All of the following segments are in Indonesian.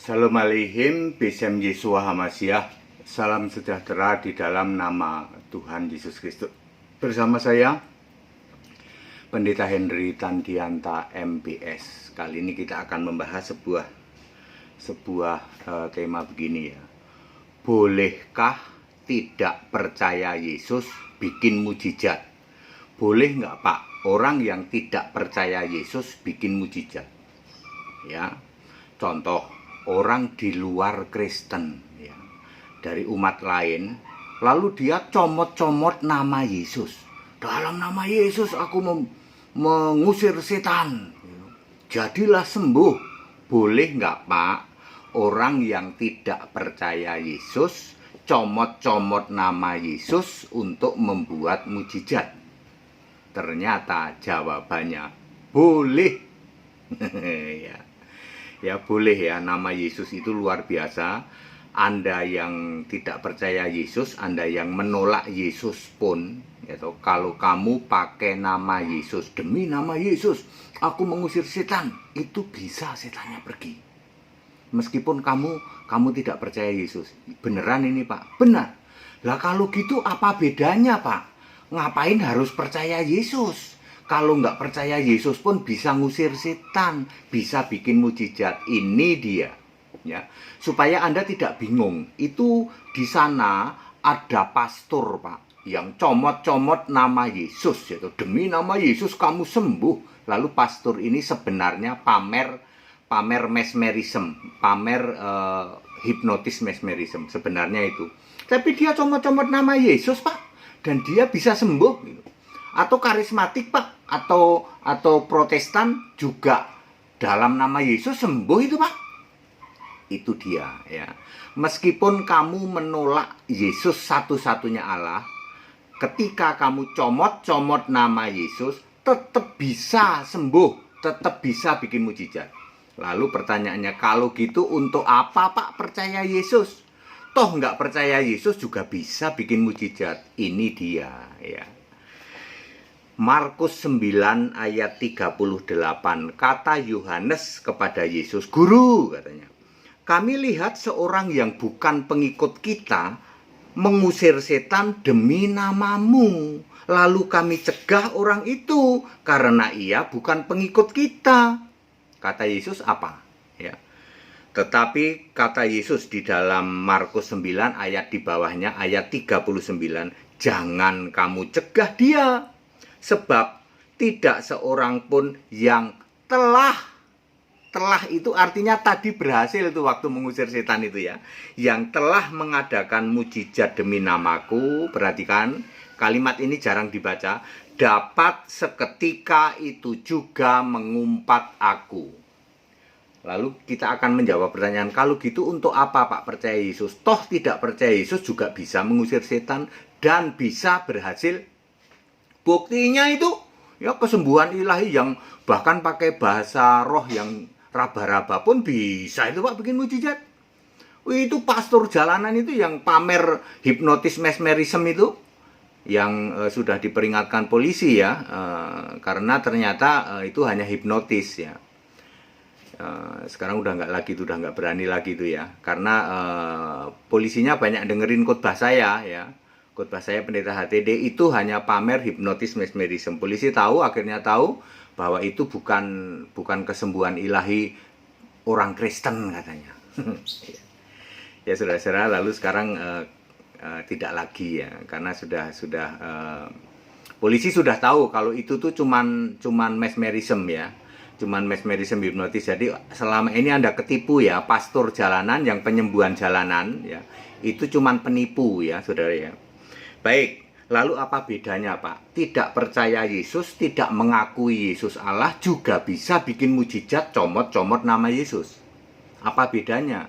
Shalom Aleichem, Besem Yeshua Hamasiah. Salam sejahtera di dalam nama Tuhan Yesus Kristus. Bersama saya, Pendeta Henry Tandianta MBS. Kali ini kita akan membahas sebuah tema begini ya. Bolehkah tidak percaya Yesus bikin mujizat? Boleh nggak Pak, orang yang tidak percaya Yesus bikin mujizat? Ya, contoh orang di luar Kristen ya, dari umat lain, lalu dia comot-comot nama Yesus. Dalam nama Yesus aku mengusir setan, jadilah sembuh. Boleh nggak Pak, orang yang tidak percaya Yesus comot-comot nama Yesus untuk membuat mujizat? Ternyata jawabannya boleh. Ya boleh ya, nama Yesus itu luar biasa. Anda yang tidak percaya Yesus, Anda yang menolak Yesus pun, yaitu kalau kamu pakai nama Yesus, demi nama Yesus aku mengusir setan, itu bisa setannya pergi. Meskipun kamu tidak percaya Yesus. Beneran ini Pak? Benar. Lah kalau gitu apa bedanya Pak? Ngapain harus percaya Yesus? Kalau nggak percaya Yesus pun bisa ngusir setan, bisa bikin mujizat. Ini dia, ya. Supaya Anda tidak bingung. Itu di sana ada pastor Pak, yang comot-comot nama Yesus, yaitu demi nama Yesus kamu sembuh. Lalu pastor ini sebenarnya pamer mesmerism, pamer hipnotis mesmerism, sebenarnya itu. Tapi dia comot-comot nama Yesus Pak, dan dia bisa sembuh gitu. Atau karismatik Pak, atau Protestan juga dalam nama Yesus sembuh itu Pak. Itu dia ya. Meskipun kamu menolak Yesus satu-satunya Allah, ketika kamu comot-comot nama Yesus tetap bisa sembuh, tetap bisa bikin mujizat. Lalu pertanyaannya, kalau gitu untuk apa Pak percaya Yesus? Toh nggak percaya Yesus juga bisa bikin mujizat. Ini dia ya. Markus 9 ayat 38, kata Yohanes kepada Yesus, "Guru," katanya, "kami lihat seorang yang bukan pengikut kita mengusir setan demi namamu. Lalu kami cegah orang itu karena ia bukan pengikut kita." Kata Yesus apa? Ya. Tetapi kata Yesus di dalam Markus 9 ayat di bawahnya, ayat 39, "Jangan kamu cegah dia. Sebab tidak seorang pun yang telah itu artinya tadi berhasil itu waktu mengusir setan itu ya, yang telah mengadakan mujizat demi namaku." Perhatikan, kalimat ini jarang dibaca. "Dapat seketika itu juga mengumpat aku." Lalu kita akan menjawab pertanyaan, kalau gitu untuk apa Pak percaya Yesus? Toh tidak percaya Yesus juga bisa mengusir setan dan bisa berhasil. Buktinya itu ya kesembuhan ilahi yang bahkan pakai bahasa roh yang raba-raba pun bisa itu Pak bikin mujizat. Itu pastor jalanan itu yang pamer hipnotis mesmerism itu yang sudah diperingatkan polisi ya, karena ternyata itu hanya hipnotis ya. Sekarang udah nggak berani lagi itu ya, karena polisinya banyak dengerin khotbah saya ya. Khotbah saya Pendeta HTD itu hanya pamer hipnotis mesmerism. Polisi akhirnya tahu bahwa itu bukan kesembuhan ilahi orang Kristen katanya. Ya saudara-saudara, lalu sekarang tidak lagi ya, karena sudah polisi sudah tahu kalau itu tuh cuman mesmerism ya. Cuman mesmerism hipnotis. Jadi selama ini Anda ketipu ya, pastor jalanan yang penyembuhan jalanan ya, itu cuman penipu ya saudara ya. Baik, lalu apa bedanya Pak? Tidak percaya Yesus, tidak mengakui Yesus Allah juga bisa bikin mujizat comot-comot nama Yesus. Apa bedanya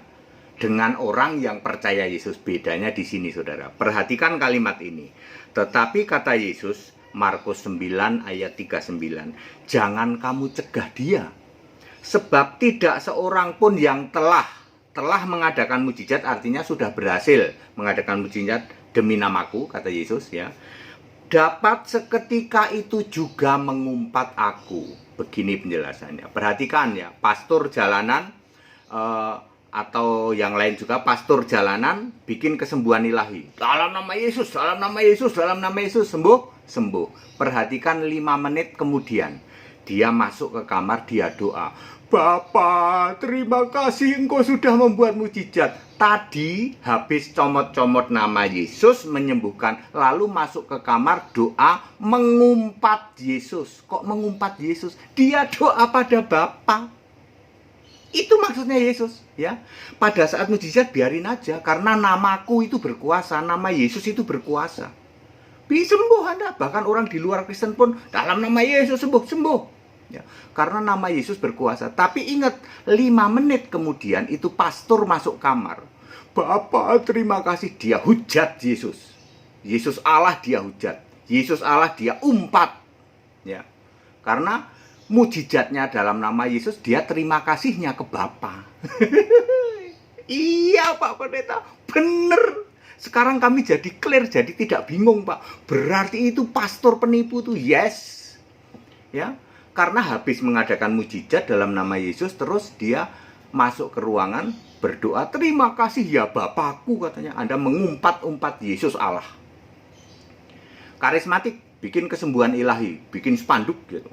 dengan orang yang percaya Yesus? Bedanya di sini saudara. Perhatikan kalimat ini. Tetapi kata Yesus, Markus 9 ayat 39, "Jangan kamu cegah dia. Sebab tidak seorang pun yang telah mengadakan mujizat," artinya sudah berhasil mengadakan mujizat demi namaku, kata Yesus ya, "dapat seketika itu juga mengumpat aku." Begini penjelasannya. Perhatikan ya, pastor jalanan atau yang lain juga pastor jalanan bikin kesembuhan ilahi. Dalam nama Yesus, dalam nama Yesus, dalam nama Yesus, sembuh, sembuh. Perhatikan 5 menit kemudian dia masuk ke kamar, dia doa. Bapa, terima kasih engkau sudah membuat mujizat. Tadi habis comot-comot nama Yesus menyembuhkan, lalu masuk ke kamar doa mengumpat Yesus. Kok mengumpat Yesus? Dia doa pada Bapa. Itu maksudnya Yesus, ya. Pada saat mujizat biarin aja, karena namaku itu berkuasa, nama Yesus itu berkuasa. Bisa sembuh Anda, bahkan orang di luar Kristen pun dalam nama Yesus sembuh. Ya, karena nama Yesus berkuasa. Tapi ingat, 5 menit kemudian itu pastor masuk kamar. Bapak terima kasih, dia hujat Yesus. Yesus Allah dia hujat. Yesus Allah dia umpat. Ya. Karena mujizatnya dalam nama Yesus, dia terima kasihnya ke Bapa. Iya Pak Pendeta, bener. Sekarang kami jadi clear, jadi tidak bingung Pak. Berarti itu pastor penipu tuh, yes. Ya. Karena habis mengadakan mujizat dalam nama Yesus, terus dia masuk ke ruangan berdoa, terima kasih ya Bapakku, katanya. Anda mengumpat-umpat Yesus Allah. Karismatik, bikin kesembuhan ilahi, bikin spanduk gitu.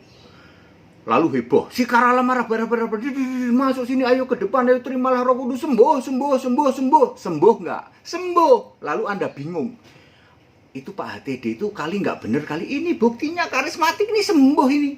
Lalu heboh, si Karala marah, masuk sini, ayo ke depan, ayo terimalah Roh Kudus, sembuh nggak? Sembuh. Lalu Anda bingung, itu Pak HTD itu kali nggak bener, kali ini buktinya karismatik ini sembuh ini.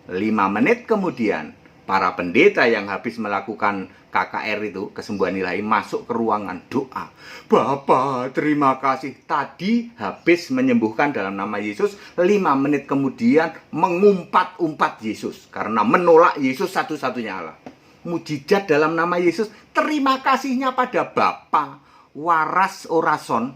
5 menit kemudian, para pendeta yang habis melakukan KKR itu, kesembuhan ilahi, masuk ke ruangan doa. Bapa, terima kasih. Tadi habis menyembuhkan dalam nama Yesus, 5 menit kemudian mengumpat-umpat Yesus. Karena menolak Yesus satu-satunya Allah. Mujizat dalam nama Yesus, terima kasihnya pada Bapa. Waras orason.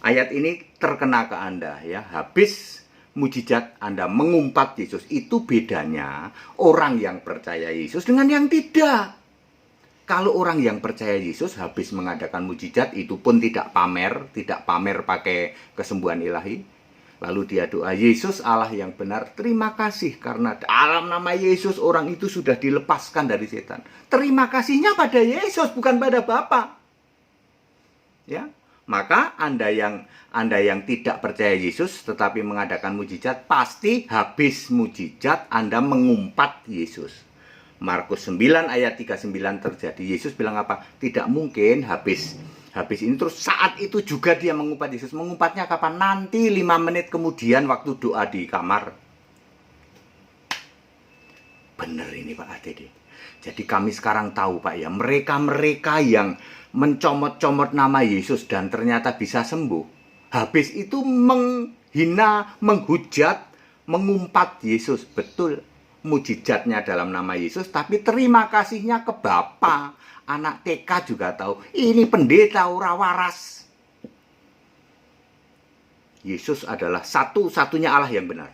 Ayat ini terkena ke Anda, ya. Habis mujizat Anda mengumpat Yesus, itu bedanya orang yang percaya Yesus dengan yang tidak. Kalau orang yang percaya Yesus habis mengadakan mujizat, itu pun tidak pamer pakai kesembuhan ilahi. Lalu dia doa, Yesus Allah yang benar, terima kasih karena dalam nama Yesus orang itu sudah dilepaskan dari setan. Terima kasihnya pada Yesus, bukan pada Bapa. Ya. Maka Anda yang tidak percaya Yesus tetapi mengadakan mujizat, pasti habis mujizat Anda mengumpat Yesus. Markus 9 ayat 39 terjadi. Yesus bilang apa? Tidak mungkin habis ini terus saat itu juga dia mengumpat Yesus. Mengumpatnya kapan? Nanti 5 menit kemudian waktu doa di kamar. Bener ini Pak ATD. Jadi kami sekarang tahu Pak ya, mereka-mereka yang mencomot-comot nama Yesus dan ternyata bisa sembuh, habis itu menghina, menghujat, mengumpat Yesus. Betul, mujizatnya dalam nama Yesus, tapi terima kasihnya ke Bapa. Anak TK juga tahu, ini pendeta ora waras. Yesus adalah satu-satunya Allah yang benar.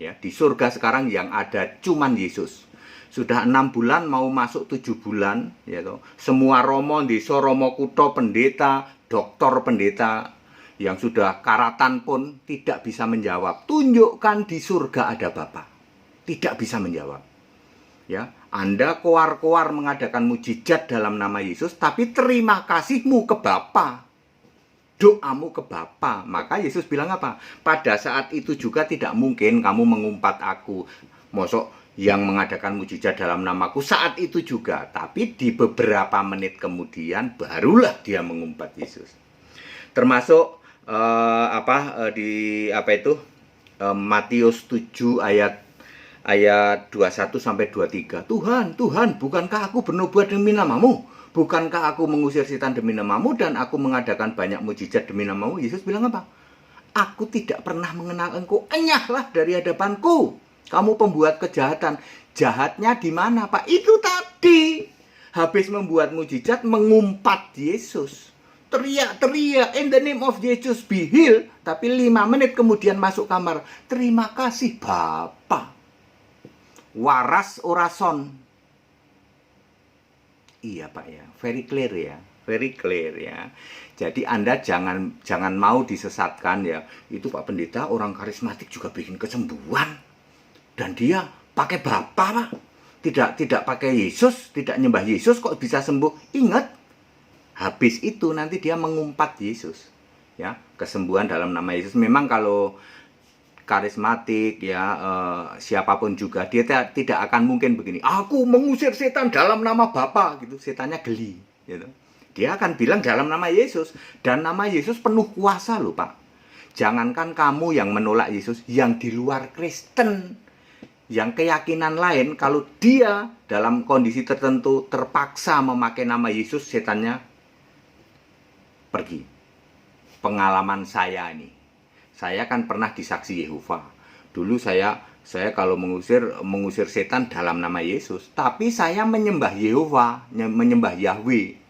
Ya, di surga sekarang yang ada cuman Yesus. Sudah 6 bulan mau masuk 7 bulan, ya toh. Semua romo, desa, romo kuto, pendeta, doktor pendeta yang sudah karatan pun tidak bisa menjawab. Tunjukkan di surga ada Bapa. Tidak bisa menjawab. Ya, Anda koar-koar mengadakan mujizat dalam nama Yesus, tapi terima kasihmu ke Bapa. Doamu ke Bapa. Maka Yesus bilang apa? Pada saat itu juga tidak mungkin kamu mengumpat aku. Mosok yang mengadakan mujizat dalam namaku saat itu juga, tapi di beberapa menit kemudian barulah dia mengumpat Yesus. Termasuk Matius 7 ayat 21 sampai 23. Tuhan, bukankah aku bernubuat demi namamu? Bukankah aku mengusir setan demi namamu dan aku mengadakan banyak mujizat demi namamu? Yesus bilang apa? Aku tidak pernah mengenal engkau, enyahlah dari hadapanku. Kamu pembuat kejahatan. Jahatnya di mana, Pak? Itu tadi. Habis membuat mujizat, mengumpat Yesus. Teriak-teriak, in the name of Jesus be healed. Tapi 5 menit kemudian masuk kamar. Terima kasih, Bapa. Waras orason. Iya, Pak ya. Very clear ya. Very clear ya. Jadi Anda jangan mau disesatkan ya. Itu Pak Pendeta, orang karismatik juga bikin kesembuhan. Dan dia pakai Bapa, Pak. tidak pakai Yesus, tidak nyembah Yesus kok bisa sembuh. Ingat, habis itu nanti dia mengumpat Yesus. Ya, kesembuhan dalam nama Yesus. Memang kalau karismatik ya, siapapun juga dia tidak akan mungkin begini, aku mengusir setan dalam nama Bapa gitu. Setannya geli gitu. Dia akan bilang dalam nama Yesus, dan nama Yesus penuh kuasa loh Pak. Jangankan kamu yang menolak Yesus, yang di luar Kristen, yang keyakinan lain, kalau dia dalam kondisi tertentu terpaksa memakai nama Yesus, setannya pergi. Pengalaman saya ini, saya kan pernah disaksi Yehova. Dulu saya kalau mengusir setan dalam nama Yesus, tapi saya menyembah Yehova, menyembah Yahweh.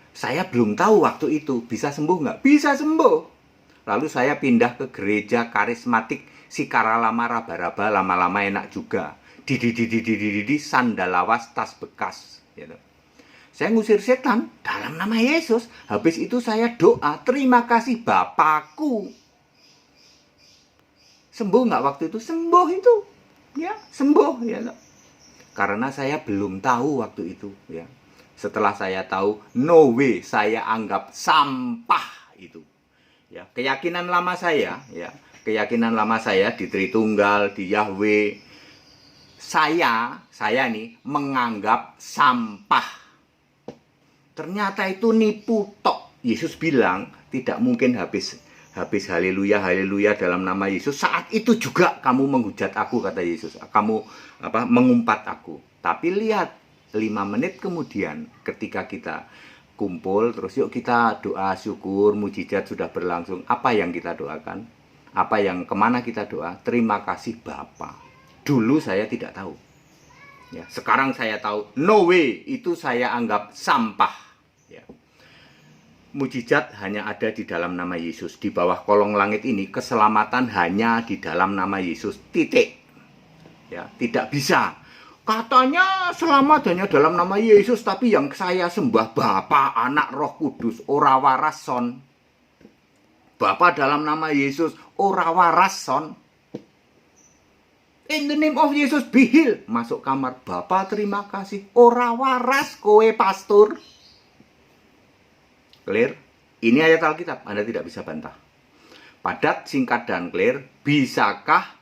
Saya belum tahu waktu itu bisa sembuh nggak? Bisa sembuh. Lalu saya pindah ke gereja karismatik Sikaralama Raba-raba, lama-lama enak juga. Di sandal lawas tas bekas. Gitu. Saya ngusir setan dalam nama Yesus. Habis itu saya doa, terima kasih Bapakku. Sembuh nggak waktu itu? Sembuh itu. Ya, sembuh. Ya. Karena saya belum tahu waktu itu. Ya. Setelah saya tahu, no way, saya anggap sampah itu. Ya, keyakinan lama saya di Tritunggal, di Yahweh, saya nih menganggap sampah. Ternyata itu nipu tok. Yesus bilang tidak mungkin habis haleluya dalam nama Yesus. Saat itu juga kamu menghujat aku, kata Yesus. Kamu mengumpat aku. Tapi lihat, 5 menit kemudian ketika kita kumpul, terus yuk kita doa syukur, mujizat sudah berlangsung. Apa yang kita doakan? Kemana kita doa? Terima kasih Bapa. Dulu saya tidak tahu. Ya, sekarang saya tahu, no way, itu saya anggap sampah. Ya. Mujizat hanya ada di dalam nama Yesus. Di bawah kolong langit ini, keselamatan hanya di dalam nama Yesus. Titik. Ya, tidak bisa. Katanya selamat hanya dalam nama Yesus, tapi yang saya sembah Bapa, Anak, Roh Kudus, ora waras son. Bapa dalam nama Yesus, ora waras son. In the name of Jesus, be healed. Masuk kamar, Bapa terima kasih, ora waras kowe pastor. Clear? Ini ayat Alkitab, Anda tidak bisa bantah. Padat, singkat, dan clear. Bisakah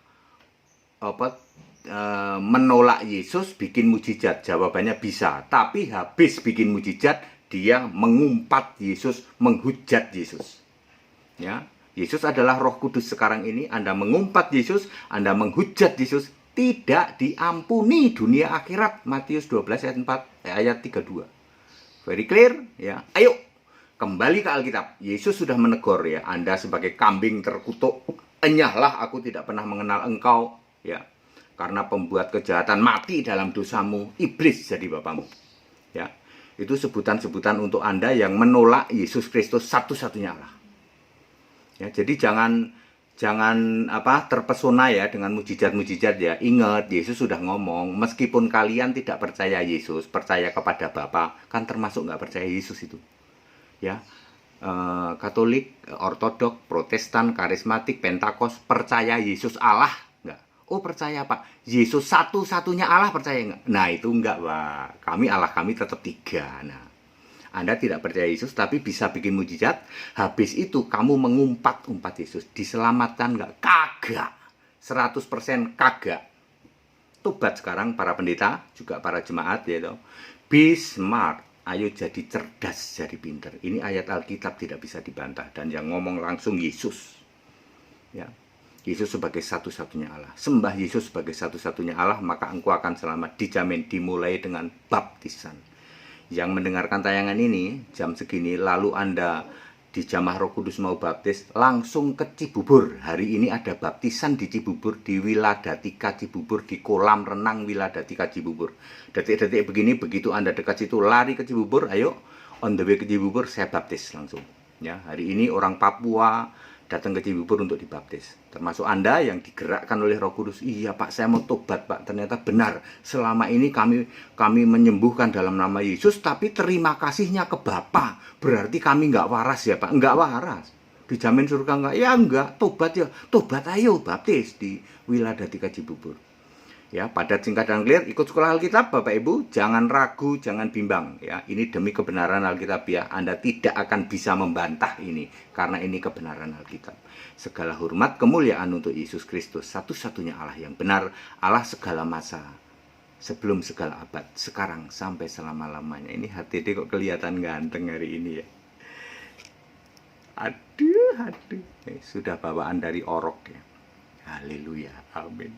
menolak Yesus bikin mujizat? Jawabannya bisa. Tapi habis bikin mujizat, dia mengumpat Yesus, menghujat Yesus. Ya, Yesus adalah Roh Kudus sekarang ini. Anda mengumpat Yesus, Anda menghujat Yesus, tidak diampuni dunia akhirat. Matius 12 ayat 32. Very clear ya. Ayo kembali ke Alkitab. Yesus sudah menegur ya, Anda sebagai kambing terkutuk, enyahlah, aku tidak pernah mengenal engkau ya. Karena pembuat kejahatan, mati dalam dosamu, iblis jadi bapamu. Ya. Itu sebutan-sebutan untuk Anda yang menolak Yesus Kristus satu-satunya Allah. Ya, jadi jangan terpesona ya dengan mujizat-mujizat ya. Ingat, Yesus sudah ngomong, meskipun kalian tidak percaya Yesus, percaya kepada Bapa, kan termasuk nggak percaya Yesus itu. Ya, Katolik, Ortodok, Protestan, Karismatik, Pentakos, percaya Yesus Allah nggak? Oh percaya Pak, Yesus satu-satunya Allah, percaya nggak? Nah itu enggak Pak, Allah kami tetap 3. Nah, Anda tidak percaya Yesus tapi bisa bikin mujizat. Habis itu kamu mengumpat-umpat Yesus. Diselamatkan nggak? Kagak. 100% kagak. Tobat sekarang para pendeta, juga para jemaat ya. Be smart. Ayo jadi cerdas, jadi pinter. Ini ayat Alkitab tidak bisa dibantah. Dan yang ngomong langsung Yesus. Ya. Yesus sebagai satu-satunya Allah. Sembah Yesus sebagai satu-satunya Allah, maka engkau akan selamat. Dijamin, dimulai dengan baptisan. Yang mendengarkan tayangan ini jam segini, lalu Anda di Jamaah Roh Kudus mau baptis, langsung ke Cibubur. Hari ini ada baptisan di Cibubur, di Wiladatika Cibubur, di kolam renang Wiladatika Cibubur. Detik-detik begini, begitu Anda dekat situ, lari ke Cibubur, ayo on the way ke Cibubur, saya baptis langsung. Ya, hari ini orang Papua datang ke Cibubur untuk dibaptis. Termasuk Anda yang digerakkan oleh Roh Kudus. Iya Pak, saya mau tobat Pak. Ternyata benar. Selama ini kami menyembuhkan dalam nama Yesus, tapi terima kasihnya ke Bapa. Berarti kami nggak waras ya Pak. Nggak waras. Dijamin surga nggak? Ya nggak. Tobat ya. Tobat ayo baptis di Wiladatika Cibubur. Ya, padat, singkat, dan clear. Ikut sekolah Alkitab, Bapak Ibu. Jangan ragu, jangan bimbang. Ya, ini demi kebenaran Alkitab ya. Anda tidak akan bisa membantah ini, karena ini kebenaran Alkitab. Segala hormat, kemuliaan untuk Yesus Kristus, satu-satunya Allah yang benar, Allah segala masa, sebelum segala abad, sekarang sampai selama-lamanya. Ini HTD kok kelihatan ganteng hari ini ya. Aduh. Sudah bawaan dari orok ya. Haleluya, amin.